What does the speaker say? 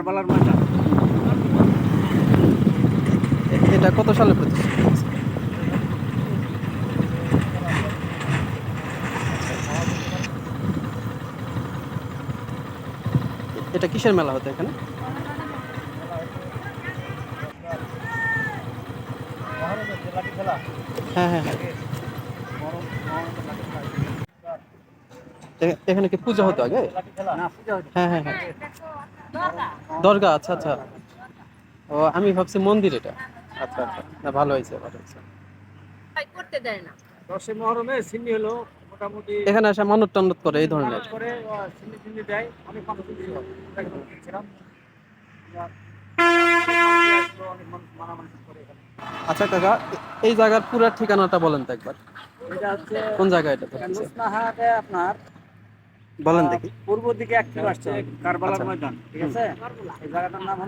কারবালার ময়দান। এটা কত সালে প্রতিষ্ঠিত হয়েছে? এটা কিসের মেলা হতো এখানে? মহরমের যে লাঠি খেলা, হ্যাঁ হ্যাঁ হ্যাঁ। আগে মহরমের লাঠি খেলা হইতো। এখানে কি পূজা হতো আগে? লাঠি খেলা না, পূজা হইতো। হ্যাঁ হ্যাঁ হ্যাঁ। আগে দরগা, আচ্ছা আচ্ছা। ও আমি ভাবছি মন্দির এটা। আচ্ছা আচ্ছা, না ভালো হয়েছে ভালো হয়েছে। করতে দেয় না। 10 মহরমে সিন্নি হলো মোটামুটি এখানে এসে মানত টান্নত করে এই ধরনের। মানুষ করে সিন্নি টিন্নি দেয়, অনেক মানুষ ছিল। একদম ছিলাম। অনেক মানুষ মানামানি করে এখানে। আচ্ছা কাকা, এই জায়গার পুরো ঠিকানাটা বলেন তো একবার। এটা হচ্ছে কোন জায়গা এটা হচ্ছে? লুসনাহাটে আপনার বলেন দেখি। পূর্ব দিকে 1 কিলো আসছে কারবালার আচ্ছা। ময়দান, ঠিক হুম। আছে? এই জায়গাটার নাম হলো